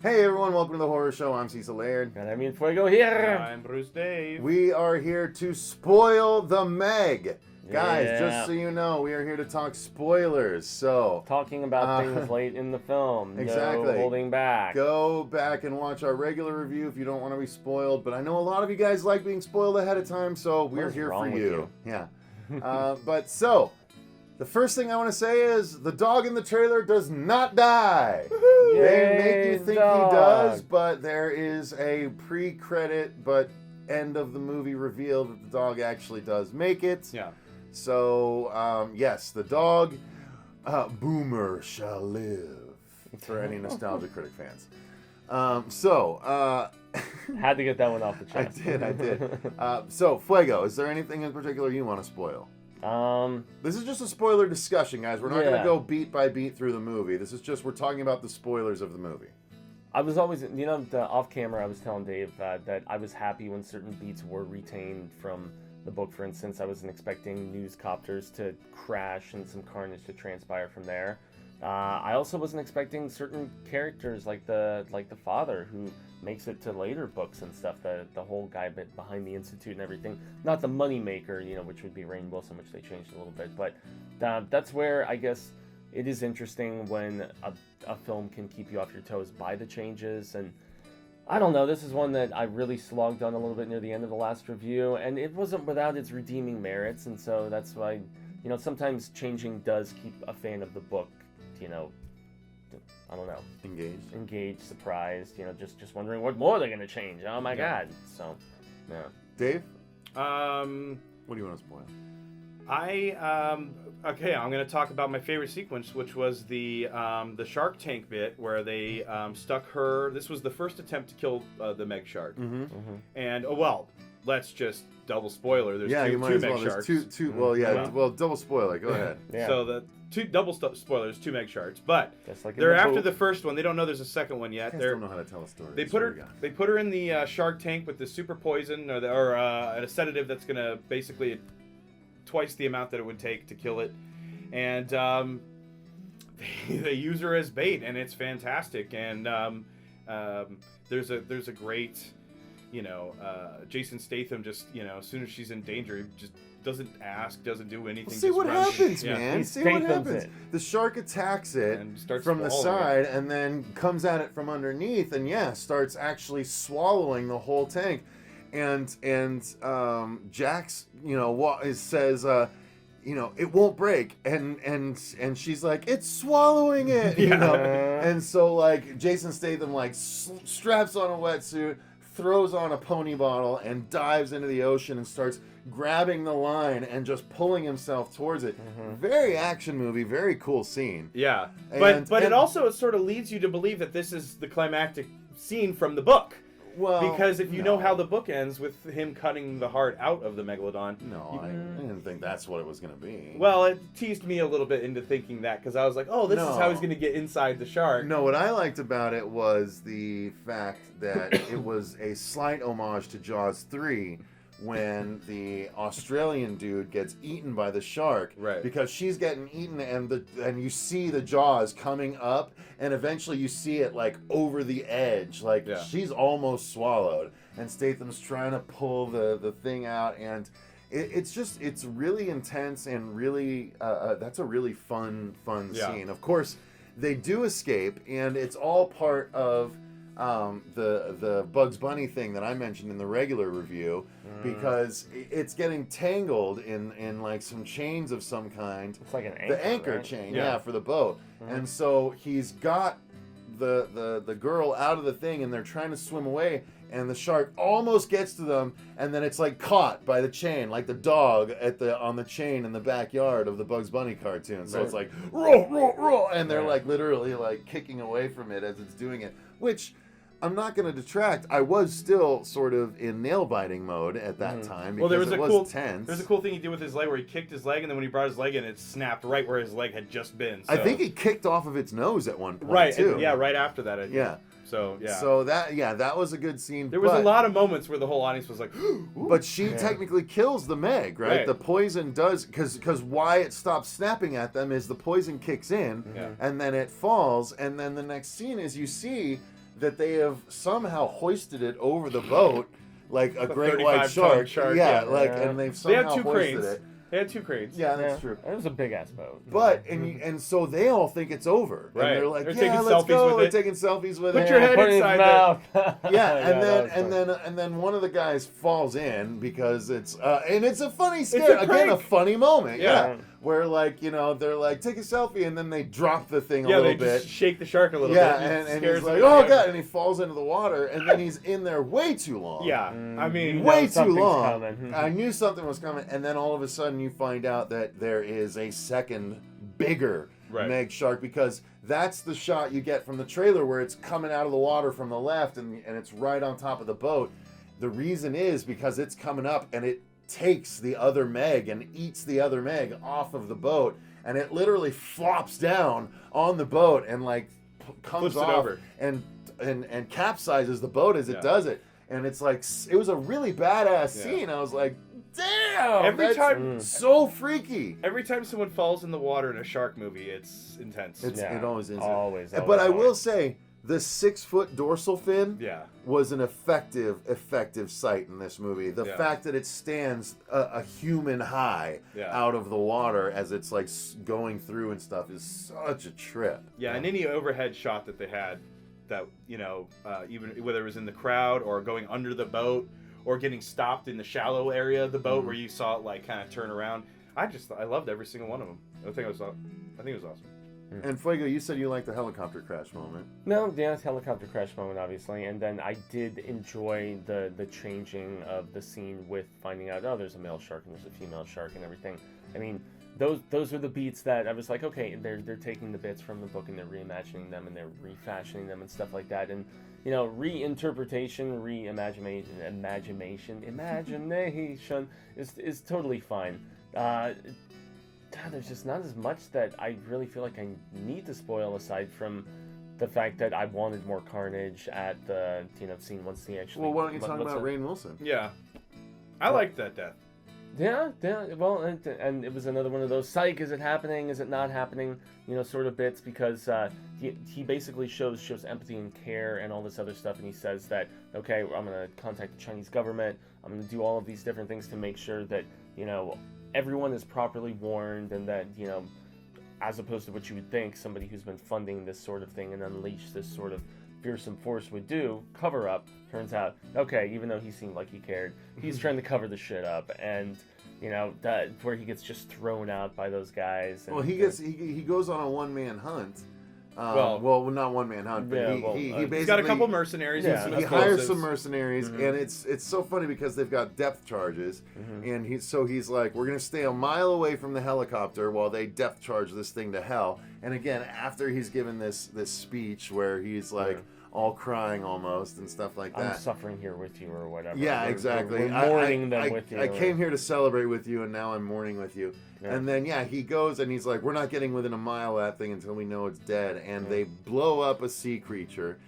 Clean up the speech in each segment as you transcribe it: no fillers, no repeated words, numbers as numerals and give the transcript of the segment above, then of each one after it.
Hey everyone, welcome to the horror show. I'm Cecil Laird. And I mean Fuego here. I'm Bruce Dave. We are here to spoil the Meg. Guys, Yeah. just so you know, we are here to talk spoilers. So, Talking about things late in the film. Exactly. No holding back. go back and watch our regular review if you don't want to be spoiled. But I know a lot of you guys like being spoiled ahead of time, so we're What's here for wrong with you. Yeah. The first thing I want to say is the dog in the trailer does not die. They Yay, make you think dog. he does, but there is a pre-credit but end of the movie reveal that the dog actually does make it. Yeah. So, yes, the dog, Boomer shall live, for any Nostalgia Critic fans. Had to get that one off the I chest. did. So, Fuego, is there anything in particular you want to spoil? This is just a spoiler discussion, guys. We're not going to go beat by beat through the movie. This is just, we're talking about the spoilers of the movie. I was always, off camera, I was telling Dave that I was happy when certain beats were retained from the book. For instance, I wasn't expecting news copters to crash and some carnage to transpire from there. I also wasn't expecting certain characters like the father who makes it to later books and stuff, the whole guy behind the Institute and everything. Not the money maker, which would be Rainn Wilson, which they changed a little bit. But that's where I guess it is interesting when a film can keep you off your toes by the changes. And I don't know, this is one that I really slogged on a little bit near the end of the last review, and it wasn't without its redeeming merits, and so that's why, sometimes changing does keep a fan of the book, I don't know. Engaged, surprised, just wondering what more they're going to change. Oh my God. So, yeah. Dave? What do you want to spoil? Okay, I'm going to talk about my favorite sequence, which was the Shark Tank bit where they stuck her. This was the first attempt to kill the Meg Shark. Mm-hmm. And, let's just double spoiler. There's two Meg Sharks. Well, double spoiler. Go ahead. Yeah. So the spoilers, two Meg Sharks. But Like they're after the first one. They don't know there's a second one yet. They don't know how to tell a story. They put her in the shark tank with the super poison or a sedative that's going to basically twice the amount that it would take to kill it. And they use her as bait, and it's fantastic. And there's a great, Jason Statham just, as soon as she's in danger, he just doesn't ask, doesn't do anything. See what happens, man. See what happens. It. The shark attacks it and starts from the side it. and then comes at it from underneath and starts actually swallowing the whole tank. And Jax, says, it won't break, and she's like, it's swallowing it, and so Jason Statham straps on a wetsuit, throws on a pony bottle, and dives into the ocean and starts grabbing the line and just pulling himself towards it. Very action movie, very cool scene. Yeah, but it also sort of leads you to believe that this is the climactic scene from the book. Well, because if you know how the book ends with him cutting the heart out of the megalodon. No, I didn't think that's what it was going to be. Well, it teased me a little bit into thinking that, because I was like, oh, this is how he's going to get inside the shark. No, what I liked about it was the fact that it was a slight homage to Jaws 3 when the Australian dude gets eaten by the shark. Right. Because she's getting eaten and you see the jaws coming up and eventually you see it over the edge. She's almost swallowed and Statham's trying to pull the thing out, and it's really intense and really that's a really fun scene. Of course, they do escape, and it's all part of the Bugs Bunny thing that I mentioned in the regular review, because it's getting tangled in some chains of some kind. It's like an anchor, the anchor right? chain, for the boat. And so he's got the girl out of the thing, and they're trying to swim away, and the shark almost gets to them, and then it's caught by the chain, like the dog on the chain in the backyard of the Bugs Bunny cartoon. So it's roll, roll, roll, and they're literally kicking away from it as it's doing it, which I'm not going to detract. I was still sort of in nail-biting mode at that time, because it was tense. There's a cool thing he did with his leg where he kicked his leg, and then when he brought his leg in, it snapped right where his leg had just been. So. I think he kicked off of its nose at one point, right, too. And, right after that. So that was a good scene. There was a lot of moments where the whole audience was like, but she technically kills the Meg, right? The poison does, because why it stops snapping at them is the poison kicks in, and then it falls, and then the next scene is you see that they have somehow hoisted it over the boat like a great 35-ton white shark. shark, Yeah, yeah. like, Yeah. and they've They had somehow 2 hoisted cranes. it. They had 2 cranes. Yeah, that's true. It was a big ass boat. But and so they all think it's over. Right. And they're like, They're yeah, taking let's selfies go. with They're it. taking selfies with Put it. your head Put it in his inside mouth. Yeah, and that was funny. and then one of the guys falls in because it's and it's a funny scare. a Again, a prank. funny moment. Yeah. Yeah. Where like, you know, they're like, take a selfie, and then they drop the thing a Yeah, little they bit. just shake the shark a little Yeah, bit. It and scares he's like, them. oh god, and he falls into the water, and then he's in there way too long. Yeah, I mean, Way too something's long. coming. I knew something was coming, and then all of a sudden you find out that there is a second, bigger Right. Meg shark, because that's the shot you get from the trailer where it's coming out of the water from the left and it's right on top of the boat. The reason is because it's coming up and it takes the other Meg and eats the other Meg off of the boat, and it literally flops down on the boat and like comes Flips it off over. and capsizes the boat as it Yeah. does it. And it's like, it was a really badass Yeah. scene. I was like, damn, Every that's time- so freaky. every time someone falls in the water in a shark movie, it's intense. It always is. Always. But I will say, the 6-foot dorsal fin yeah. was an effective sight in this movie. The Yeah. fact that it stands a human high Yeah. out of the water as it's like going through and stuff is such a trip. Yeah, and any overhead shot that they had, that even whether it was in the crowd or going under the boat or getting stopped in the shallow area of the boat where you saw it like kind of turn around, I loved every single one of them. I think it was awesome. And Fuego, you said you liked the helicopter crash moment. No, yeah, it's helicopter crash moment, obviously, and then I did enjoy the changing of the scene with finding out, oh, there's a male shark and there's a female shark and everything. I mean, those are the beats that I was like, okay, they're taking the bits from the book and they're reimagining them and they're refashioning them and stuff like that, and reinterpretation, imagination is totally fine. There's just not as much that I really feel like I need to spoil, aside from the fact that I wanted more carnage at the scene once he actually. Well, why don't you talk about Rainn Wilson? Yeah, I liked that death. Yeah. Well, and it was another one of those psych. Is it happening? Is it not happening? Sort of bits, because he basically shows empathy and care and all this other stuff, and he says that, okay, I'm gonna contact the Chinese government. I'm gonna do all of these different things to make sure that everyone is properly warned, and that as opposed to what you would think somebody who's been funding this sort of thing and unleash this sort of fearsome force would do, cover up. Turns out, okay, even though he seemed like he cared, he's trying to cover the shit up, and that where he gets just thrown out by those guys. And, Well, he goes on a one-man hunt. Well, not one-man hunt, but he basically... He's got a couple mercenaries. Yeah. And He some hires explosives. some mercenaries, and it's so funny because they've got depth charges, and he's like, we're gonna stay a mile away from the helicopter while they depth charge this thing to hell. And again, after he's given this speech where he's like all crying almost and stuff like that. I'm suffering here with you, or whatever. Yeah, exactly. We're mourning them with you. I came here to celebrate with you, and now I'm mourning with you. Yeah. And then, he goes, and he's like, we're not getting within a mile of that thing until we know it's dead. And they blow up a sea creature,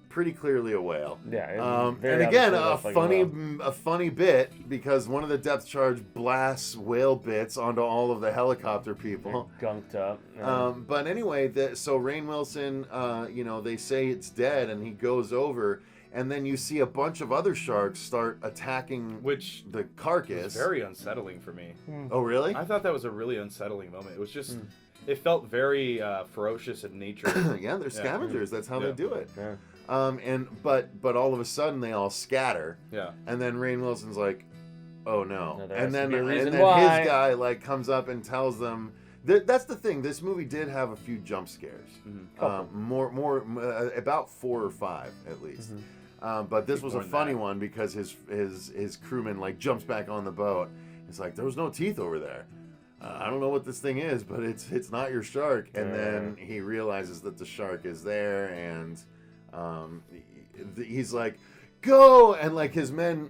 pretty clearly a whale. Yeah. And again, a funny bit, because one of the depth charge blasts whale bits onto all of the helicopter people. They're gunked up. But anyway, so Rainn Wilson, they say it's dead, and he goes over, and then you see a bunch of other sharks start attacking the carcass. It's very unsettling for me. Oh, really? I thought that was a really unsettling moment. It was just, it felt very ferocious in nature. Yeah, they're scavengers. That's how they do it. Yeah. But all of a sudden they all scatter. Yeah. And then Rainn Wilson's like, oh no. There And has to then be a reason his why. guy like comes up and tells them. That's the thing. This movie did have a few jump scares. More about 4 or 5 at least. But this was a funny one because his crewman like jumps back on the boat. It's like, there was no teeth over there. I don't know what this thing is, but it's not your shark. And then he realizes that the shark is there, and he's like, go! And like his men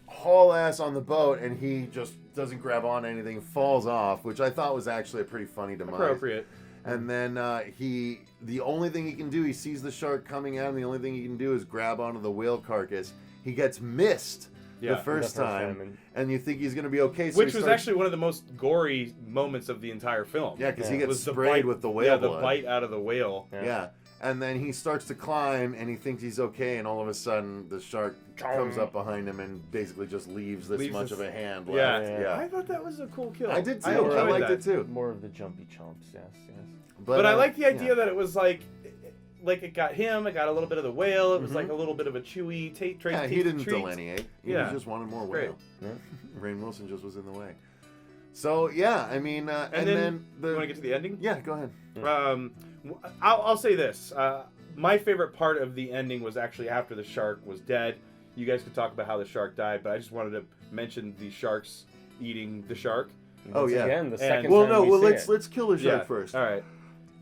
haul ass on the boat, and he just doesn't grab on anything, falls off, which I thought was actually a pretty funny demise. Appropriate. And then the only thing he can do, he sees the shark coming at him, the only thing he can do is grab onto the whale carcass. He gets missed the first time, and you think he's going to be okay. So Which was actually one of the most gory moments of the entire film. Yeah, because he gets Was the sprayed bite- with the whale blood. the bite out of the whale. Yeah. And then he starts to climb, and he thinks he's okay, and all of a sudden the shark comes up behind him and basically just leaves much of a hand left. Yeah. I thought that was a cool kill. I did too. I liked it too. More of the jumpy chomps, yes. But I like the idea that it was like it got him, it got a little bit of the whale, it was like a little bit of a chewy he didn't delineate. He just wanted more whale. Yeah. Rainn Wilson just was in the way. So, yeah, I mean... and then you want to get to the ending? Yeah, go ahead. I'll say this. My favorite part of the ending was actually after the shark was dead. You guys could talk about how the shark died, but I just wanted to mention the sharks eating the shark. Again, the second well, time no, we see it. let's kill the shark first. All right.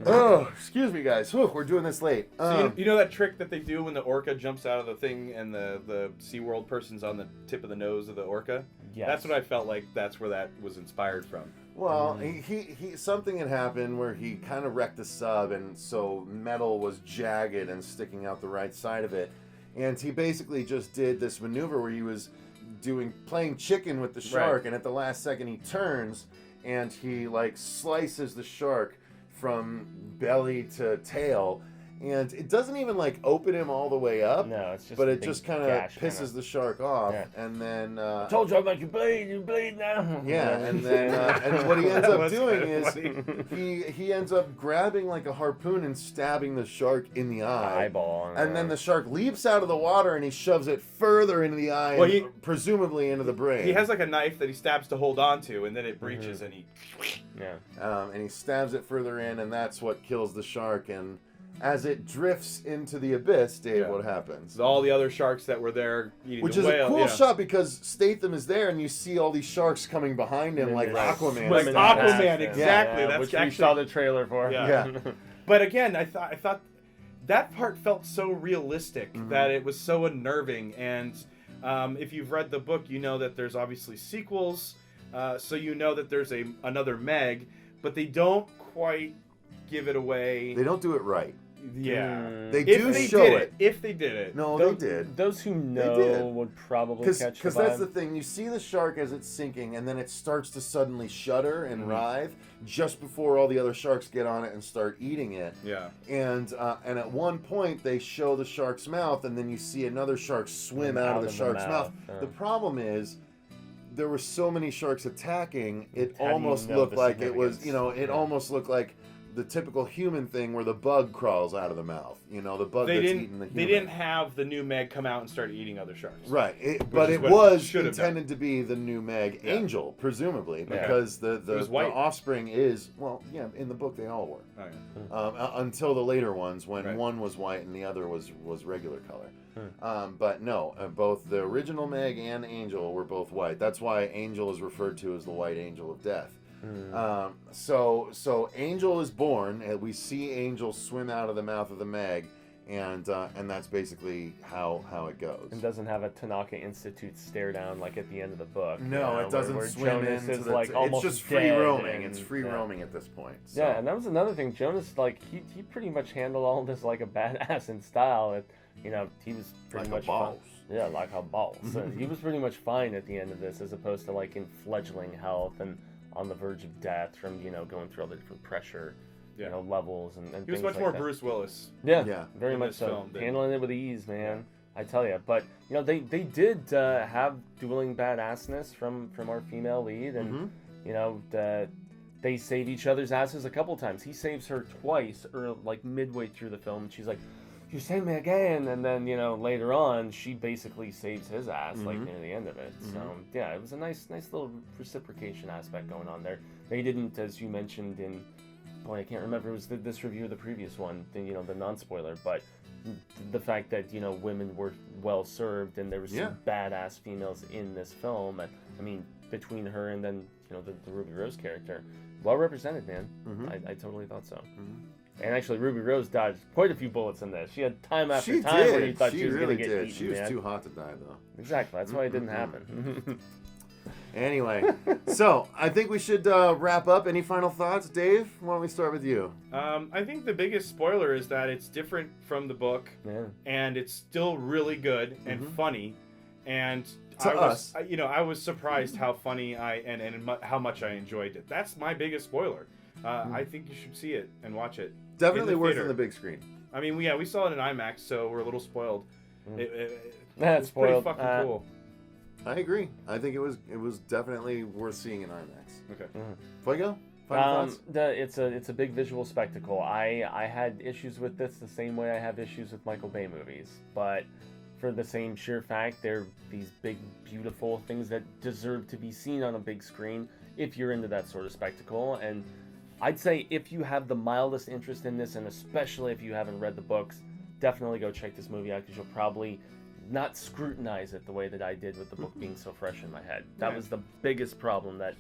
Oh, excuse me, guys. Whew, we're doing this late. So you know that trick that they do when the orca jumps out of the thing and the SeaWorld person's on the tip of the nose of the orca? Yes. That's what I felt like that's where that was inspired from. Well, he something had happened where he kind of wrecked the sub, and so metal was jagged and sticking out the right side of it. And he basically just did this maneuver where he was playing chicken with the shark, and at the last second he turns and he like slices the shark from belly to tail, and it doesn't even like open him all the way up. No, it's just. But it just kind of pisses the shark off, and then. I told you I'd make you bleed now. Yeah, and then and what he ends up doing is he ends up grabbing like a harpoon and stabbing the shark in the eye. Eyeball. And then the shark leaps out of the water and he shoves it further into the eye, and presumably into the brain. He has like a knife that he stabs to hold on to, and then it breaches, and he. Yeah. And he stabs it further in, and that's what kills the shark. And as it drifts into the abyss, Dave, what happens? So all the other sharks that were there eating Which the whale. is a cool shot because Statham is there, and you see all these sharks coming behind him like Aquaman. Like Aquaman, exactly. Yeah, That's which actually, we saw the trailer for. Yeah. But again, I thought that part felt so realistic that it was so unnerving. And if you've read the book, you know that there's obviously sequels, so you know that there's another Meg, but they don't quite give it away. They don't do it right. Yeah. They do show it. If they did it. No, they did. Those who know would probably catch the vibe. Because that's the thing. You see the shark as it's sinking, and then it starts to suddenly shudder and writhe just before all the other sharks get on it and start eating it. Yeah. And at one point, they show the shark's mouth, and then you see another shark swim out of the shark's mouth. The problem is, there were so many sharks attacking, it almost looked like it was, it almost looked like the typical human thing where the bug crawls out of the mouth. The bug that's eating the human. They didn't have the new Meg come out and start eating other sharks. Right. But it was intended to be the new Meg Angel, presumably, because the offspring is, in the book they all were. Oh, yeah. Until the later ones, when one was white and the other was regular color. But no, both the original Meg and Angel were both white. That's why Angel is referred to as the White Angel of Death. So Angel is born, and we see Angel swim out of the mouth of the Meg, and that's basically how it goes. It doesn't have a Tanaka Institute stare down like at the end of the book. No, it doesn't where swim Jonas into is the. like almost it's just free roaming. And, it's free roaming at this point. So. Yeah, and that was another thing. Jonas, like he pretty much handled all this like a badass in style. He was pretty much a boss. Yeah, like a boss. He was pretty much fine at the end of this, as opposed to like in fledgling health and on the verge of death from going through all the different pressure, levels and he was things much like more that. Bruce Willis. Yeah, very in much this so. film, Handling it with ease, man. I tell you. But they did have dueling badassness from our female lead, and they save each other's asses a couple times. He saves her twice, or like midway through the film, and she's like, "You saved me again," and then later on she basically saves his ass like near the end of it. So yeah, it was a nice little reciprocation aspect going on there. They didn't, as you mentioned in, I can't remember, it was this review of the previous one, the non-spoiler, but the fact that women were well served and there was some badass females in this film. I mean, between her and then the Ruby Rose character, well represented, man. I totally thought so. And actually, Ruby Rose dodged quite a few bullets in this. She had time after time where you thought she was going to get eaten. She was too hot to die, though. Exactly. That's why it didn't happen. Anyway, so I think we should wrap up. Any final thoughts, Dave? Why don't we start with you? I think the biggest spoiler is that it's different from the book, and it's still really good and funny. And I was surprised how funny and how much I enjoyed it. That's my biggest spoiler. I think you should see it and watch it. Definitely worth on the big screen. I mean, we saw it in IMAX, so we're a little spoiled. That's It's pretty spoiled. fucking cool. I agree. I think it was definitely worth seeing in IMAX. Okay. Fuego? Final thoughts? It's a big visual spectacle. I had issues with this the same way I have issues with Michael Bay movies, but for the same sheer fact, they're these big, beautiful things that deserve to be seen on a big screen if you're into that sort of spectacle. And I'd say if you have the mildest interest in this, and especially if you haven't read the books, definitely go check this movie out, because you'll probably not scrutinize it the way that I did with the book being so fresh in my head. That was the biggest problem that,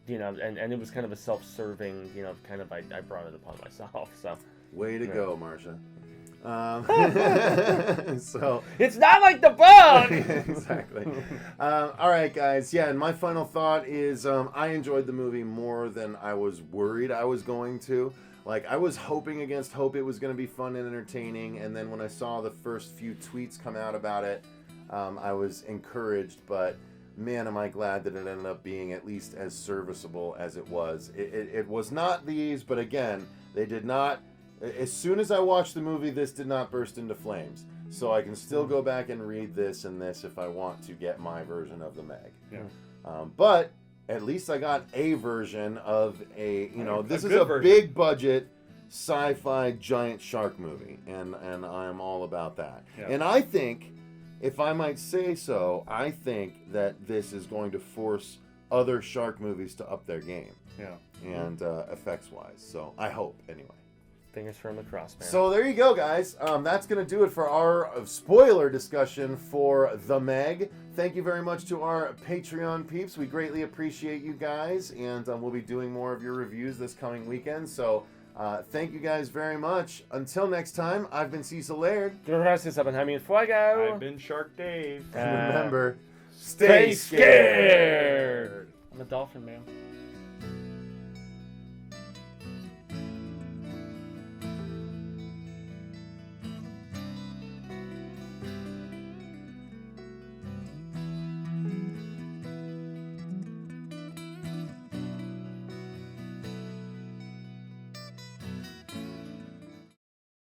and it was kind of a self-serving, kind of I brought it upon myself. So Way to go, Marsha. So it's not like the book. exactly. All right, guys. Yeah, and my final thought is I enjoyed the movie more than I was worried I was going to. Like, I was hoping against hope it was going to be fun and entertaining, and then when I saw the first few tweets come out about it, I was encouraged, but man, am I glad that it ended up being at least as serviceable as it was. It was not these, but again, they did not... As soon as I watched the movie, this did not burst into flames. So I can still go back and read this and this if I want to get my version of the Meg. Yeah. But at least I got a version of this is a version. big budget sci-fi giant shark movie, and I'm all about that. Yeah. And I think, if I might say so, I think that this is going to force other shark movies to up their game. Yeah. And effects-wise. So I hope, anyway. Fingers firmly crossed, man. So there you go, guys. That's going to do it for our spoiler discussion for The Meg. Thank you very much to our Patreon peeps. We greatly appreciate you guys, and we'll be doing more of your reviews this coming weekend. So thank you guys very much. Until next time, I've been Cecil Laird. Gracias a Jaime and Fuego. I've been Shark Dave. And remember, Stay scared. I'm a dolphin man.